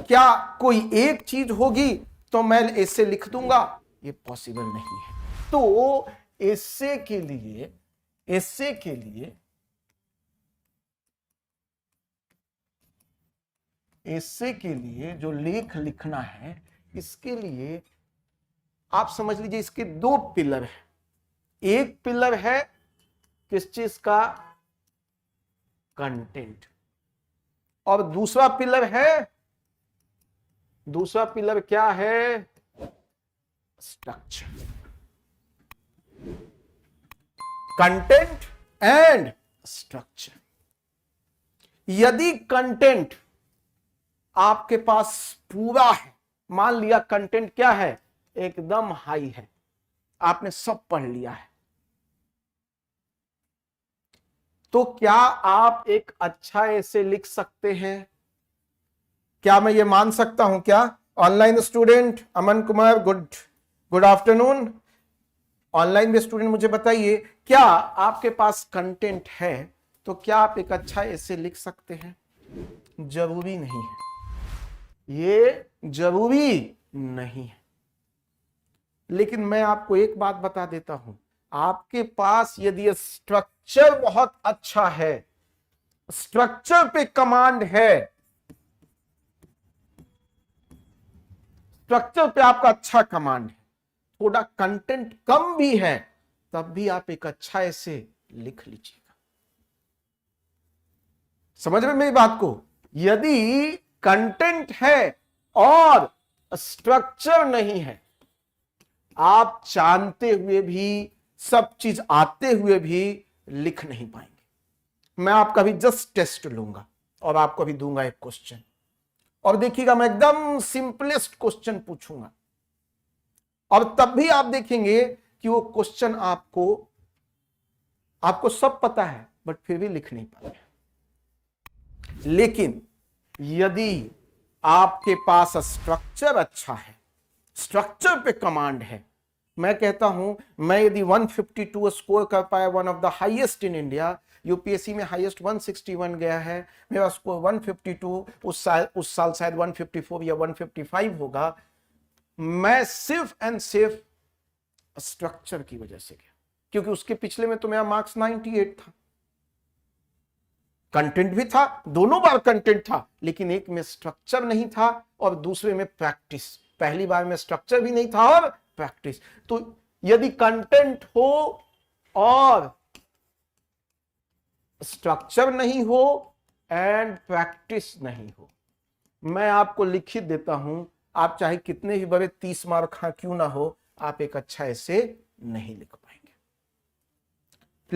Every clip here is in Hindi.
क्या कोई एक चीज होगी तो मैं ऐसे लिख दूंगा? ये पॉसिबल नहीं है। तो ऐसे के लिए जो लेख लिखना है, इसके लिए आप समझ लीजिए इसके दो पिलर है। एक पिलर है किस चीज का? कंटेंट। और दूसरा पिलर क्या है? स्ट्रक्चर। Content and structure. यदि कंटेंट आपके पास पूरा है, मान लिया कंटेंट क्या है? एकदम हाई है, आपने सब पढ़ लिया है, तो क्या आप एक अच्छा ऐसे लिख सकते हैं? क्या मैं ये मान सकता हूं क्या? Online student Aman Kumar, good afternoon. Online में स्टूडेंट मुझे बताइए, क्या आपके पास कंटेंट है तो क्या आप एक अच्छा ऐसे लिख सकते हैं? जरूरी नहीं है, ये जरूरी नहीं है। लेकिन मैं आपको एक बात बता देता हूं, आपके पास यदि स्ट्रक्चर बहुत अच्छा है, स्ट्रक्चर पे कमांड है, स्ट्रक्चर पे आपका अच्छा कमांड है, थोड़ा कंटेंट कम भी है, तब भी आप एक अच्छा ऐसे लिख लीजिएगा। समझ रहे मेरी बात को? यदि कंटेंट है और स्ट्रक्चर नहीं है, आप जानते हुए भी, सब चीज आते हुए भी लिख नहीं पाएंगे। मैं आपका भी जस्ट टेस्ट लूंगा और आपको भी दूंगा एक क्वेश्चन, और देखिएगा मैं एकदम सिंपलेस्ट क्वेश्चन पूछूंगा, और तब भी आप देखेंगे कि वो क्वेश्चन आपको सब पता है बट फिर भी लिख नहीं पाते। लेकिन यदि आपके पास स्ट्रक्चर अच्छा है, स्ट्रक्चर पे कमांड है, मैं कहता हूं, मैं यदि 152 स्कोर कर पाया, one of the highest in India, UPSC में हाईएस्ट 161 गया है, मेरा स्कोर 152, उस साल शायद 154 या 155 होगा, मैं सिर्फ एंड सिर्फ स्ट्रक्चर की वजह से गया, क्योंकि उसके पिछले में तो मेरा मार्क्स 98 था, कंटेंट भी था, दोनों बार कंटेंट था, लेकिन एक में स्ट्रक्चर नहीं था और दूसरे में प्रैक्टिस। पहली बार में स्ट्रक्चर भी नहीं था और प्रैक्टिस। तो यदि कंटेंट हो और स्ट्रक्चर नहीं हो एंड प्रैक्टिस नहीं हो, मैं आपको लिखित देता हूं, आप चाहे कितने ही बड़े 30 मार्क क्यों ना हो, आप एक अच्छा ऐसे नहीं लिख पाएंगे।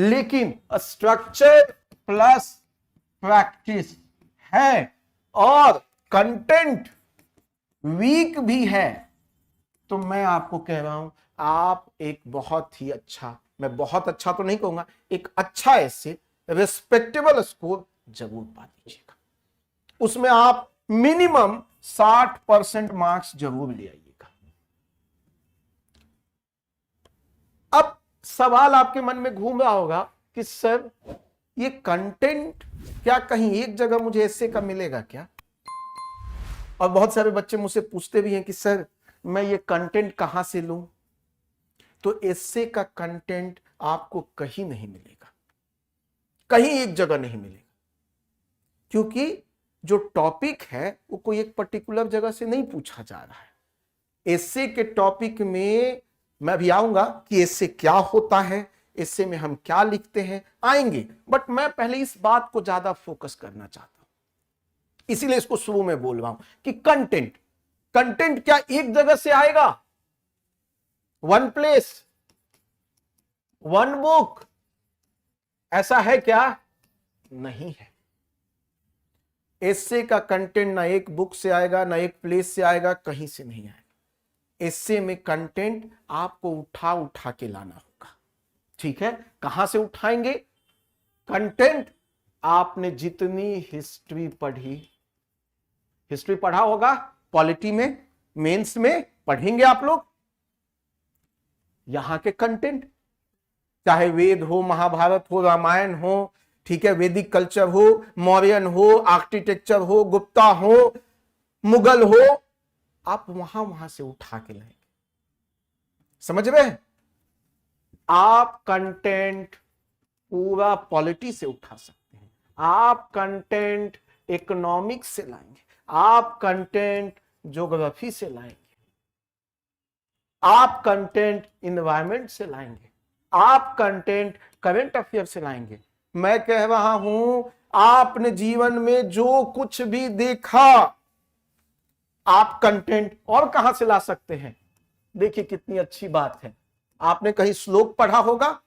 लेकिन स्ट्रक्चर प्लस प्रैक्टिस है और कंटेंट वीक भी है, तो मैं आपको कह रहा हूं, आप एक बहुत ही अच्छा, मैं बहुत अच्छा तो नहीं कहूंगा, एक अच्छा ऐसे रिस्पेक्टेबल स्कोर जरूर पा लीजिएगा। उसमें आप मिनिमम 60% मार्क्स जरूर ले आइएगा। अब सवाल आपके मन में घूम रहा होगा कि सर ये कंटेंट क्या कहीं एक जगह मुझे ऐसे का मिलेगा क्या? और बहुत सारे बच्चे मुझसे पूछते भी हैं कि सर मैं ये कंटेंट कहां से लूं? तो ऐसे का कंटेंट आपको कहीं नहीं मिलेगा, कहीं एक जगह नहीं मिलेगा, क्योंकि जो टॉपिक है वो कोई एक पर्टिकुलर जगह से नहीं पूछा जा रहा है। ऐसे के टॉपिक में मैं भी आऊंगा कि ऐसे क्या होता है, ऐसे में हम क्या लिखते हैं, आएंगे, बट मैं पहले इस बात को ज्यादा फोकस करना चाहता हूं, इसीलिए इसको शुरू में बोल रहा हूं कि कंटेंट क्या एक जगह से आएगा? वन प्लेस, वन बुक, ऐसा है क्या? नहीं है। एस्से का कंटेंट ना एक बुक से आएगा, ना एक प्लेस से आएगा, कहीं से नहीं आएगा। एस्से में कंटेंट आपको उठा उठा के लाना होगा। ठीक है, कहां से उठाएंगे कंटेंट? आपने जितनी हिस्ट्री पढ़ा होगा, पॉलिटी में, मेंस में पढ़ेंगे आप लोग, यहां के कंटेंट, चाहे वेद हो, महाभारत हो, रामायण हो, ठीक है, वैदिक कल्चर हो, मौर्यन हो, आर्किटेक्चर हो, गुप्ता हो, मुगल हो, आप वहां वहां से उठा के लाएंगे। समझ रहे हैं? आप कंटेंट पूरा पॉलिटी से उठा सकते हैं, आप कंटेंट इकोनॉमिक्स से लाएंगे, आप कंटेंट ज्योग्राफी से लाएंगे, आप कंटेंट इन्वायरमेंट से लाएंगे, आप कंटेंट करंट अफेयर से लाएंगे। मैं कह रहा हूं, आपने जीवन में जो कुछ भी देखा, आप कंटेंट और कहां से ला सकते हैं? देखिए कितनी अच्छी बात है, आपने कहीं श्लोक पढ़ा होगा,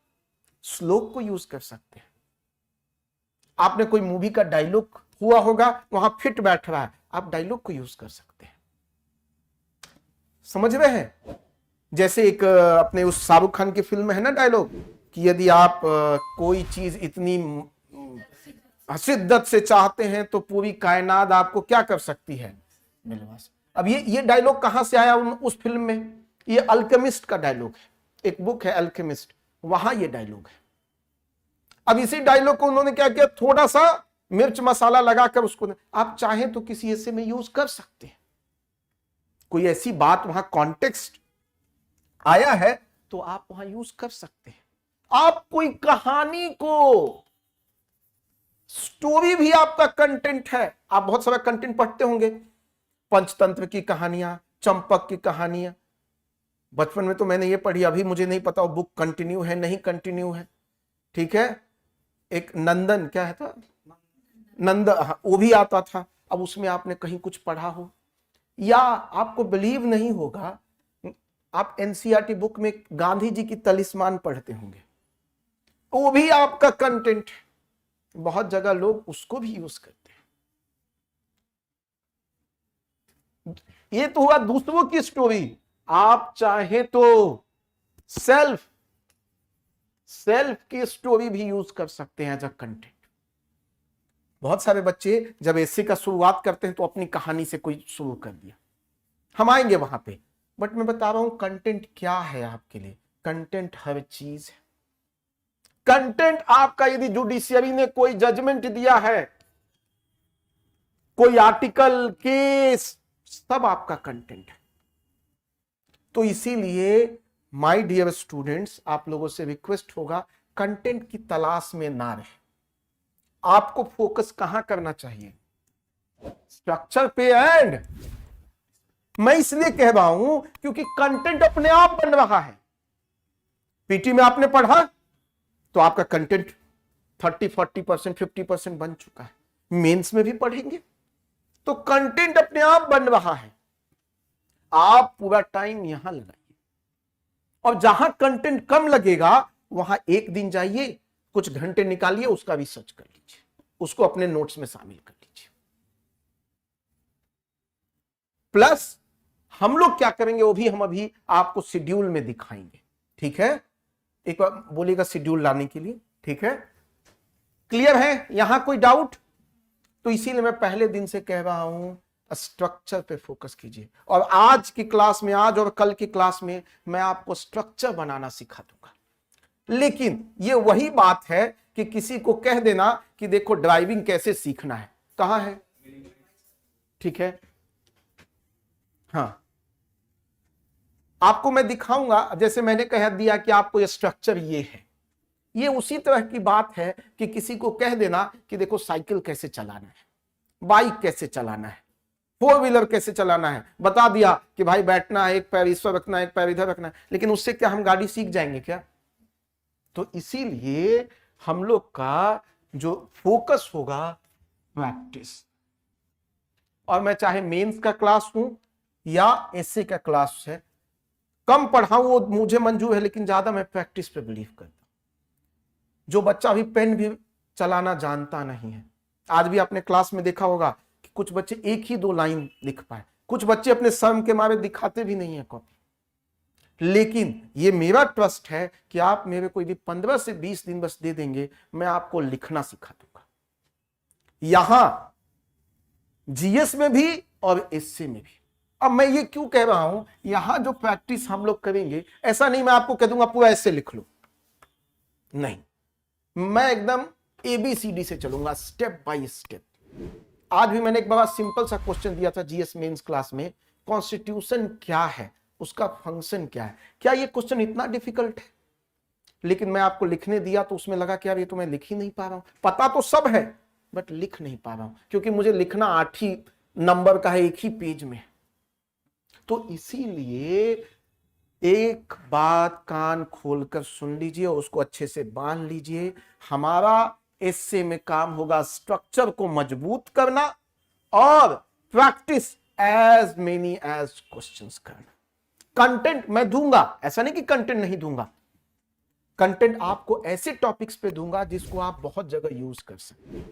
श्लोक को यूज कर सकते हैं। आपने कोई मूवी का डायलॉग हुआ होगा, वहां फिट बैठ रहा है, आप डायलॉग को यूज कर सकते हैं। समझ रहे हैं? जैसे एक अपने उस शाहरुख खान की फिल्म में है ना डायलॉग कि यदि आप कोई चीज इतनी शिद्दत से चाहते हैं तो पूरी कायनात आपको क्या कर सकती है, मिलवा। अब ये डायलॉग कहां से आया उस फिल्म में? ये अल्केमिस्ट का डायलॉग है, एक बुक है अल्केमिस्ट, वहां ये डायलॉग है। अब इसी डायलॉग को उन्होंने क्या किया, थोड़ा सा मिर्च मसाला लगाकर उसको, आप चाहें तो किसी ऐसे में यूज कर सकते हैं। कोई ऐसी बात वहां कॉन्टेक्स्ट आया है तो आप वहां यूज कर सकते हैं। आप कोई कहानी को, स्टोरी भी आपका कंटेंट है। आप बहुत सारा कंटेंट पढ़ते होंगे, पंचतंत्र की कहानियां, चंपक की कहानियां। बचपन में तो मैंने ये पढ़ी, अभी मुझे नहीं पता वो बुक कंटिन्यू है नहीं कंटिन्यू है, ठीक है। एक नंदन, क्या है था, नंद, वो भी आता था। अब उसमें आपने कहीं कुछ पढ़ा हो, या आपको बिलीव नहीं होगा, आप एनसीईआरटी बुक में गांधी जी की तलिस्मान पढ़ते होंगे, वो भी आपका कंटेंट है। बहुत जगह लोग उसको भी यूज करते हैं। ये तो हुआ दूसरों की स्टोरी। आप चाहे तो सेल्फ की स्टोरी भी यूज कर सकते हैं एज अ कंटेंट। बहुत सारे बच्चे जब ऐसे का शुरुआत करते हैं तो अपनी कहानी से कोई शुरू कर दिया, हम आएंगे वहां पे। बट मैं बता रहा हूं कंटेंट क्या है आपके लिए। कंटेंट हर चीज है। कंटेंट आपका, यदि जुडिशियरी ने कोई जजमेंट दिया है, कोई आर्टिकल, केस, सब आपका कंटेंट है। तो इसीलिए माय डियर स्टूडेंट्स, आप लोगों से रिक्वेस्ट होगा, कंटेंट की तलाश में ना रहे। आपको फोकस कहां करना चाहिए? स्ट्रक्चर पे। एंड मैं इसलिए कह रहा हूं क्योंकि कंटेंट अपने आप बन रहा है। पीटी में आपने पढ़ा तो आपका कंटेंट 30-40%, 50% बन चुका है। मेंस में भी पढ़ेंगे तो कंटेंट अपने आप बन रहा है। आप पूरा टाइम यहां लगाइए, और जहां कंटेंट कम लगेगा वहां एक दिन जाइए, कुछ घंटे निकालिए, उसका रिसर्च कर लीजिए, उसको अपने नोट्स में शामिल कर लीजिए। प्लस हम लोग क्या करेंगे वो भी हम अभी आपको शेड्यूल में दिखाएंगे, ठीक है। एक बार बोलिएगा शेड्यूल लाने के लिए, ठीक है। क्लियर है? यहां कोई डाउट? तो इसीलिए मैं पहले दिन से कह रहा हूं स्ट्रक्चर पे फोकस कीजिए। और आज की क्लास में, आज और कल की क्लास में मैं आपको स्ट्रक्चर बनाना सिखा दूंगा। लेकिन ये वही बात है कि किसी को कह देना कि देखो ड्राइविंग कैसे सीखना है, कहां है, ठीक है। हाँ, आपको मैं दिखाऊंगा। जैसे मैंने कह दिया कि आपको ये स्ट्रक्चर ये है, ये उसी तरह की बात है कि किसी को कह देना कि देखो साइकिल कैसे चलाना है, बाइक कैसे चलाना है, 4 व्हीलर कैसे चलाना है, बता दिया कि भाई बैठना है, एक पैर इस पर रखना है, एक पैर इधर रखना है। लेकिन उससे क्या हम गाड़ी सीख जाएंगे क्या? तो इसीलिए हम लोग का जो फोकस होगा प्रैक्टिस। और मैं चाहे मेंस का क्लास हूं या एसए का क्लास है, कम पढ़ाऊं वो मुझे मंजूर है, लेकिन ज्यादा मैं प्रैक्टिस पे बिलीव करता हूं। जो बच्चा अभी पेन भी चलाना जानता नहीं है, आज भी आपने क्लास में देखा होगा कि कुछ बच्चे एक ही 2 लाइन लिख पाए, कुछ बच्चे अपने शर्म के मारे दिखाते भी नहीं है कॉपी। लेकिन ये मेरा ट्रस्ट है कि आप मेरे को यदि 15 से 20 दिन बस दे देंगे, मैं आपको लिखना सिखा दूंगा, यहां जीएस में भी और एसए में भी। अब मैं ये क्यों कह रहा हूं, यहां जो प्रैक्टिस हम लोग करेंगे, ऐसा नहीं मैं आपको कह दूंगा पूरा ऐसे लिख लो, नहीं, मैं एकदम ABCD से चलूंगा, स्टेप बाय स्टेप। आज भी मैंने एक बड़ा सिंपल सा क्वेश्चन दिया था जीएस मेंस क्लास में, कॉन्स्टिट्यूशन क्या है, उसका फंक्शन क्या है। क्या ये क्वेश्चन इतना डिफिकल्ट है? लेकिन मैं आपको लिखने दिया तो उसमें लगा कि यार ये तो मैं लिख ही नहीं पा रहा हूं, पता तो सब है बट लिख नहीं पा रहा हूं, क्योंकि मुझे लिखना 8 ही नंबर का है, एक ही पेज में। तो इसीलिए एक बात कान खोलकर सुन लीजिए और उसको अच्छे से बांध लीजिए। हमारा एस्से में काम होगा स्ट्रक्चर को मजबूत करना और practice as many as questions करना। कंटेंट मैं दूंगा, ऐसा नहीं कि कंटेंट नहीं दूंगा, कंटेंट आपको ऐसे टॉपिक्स पे दूंगा जिसको आप बहुत जगह यूज कर सकते हैं।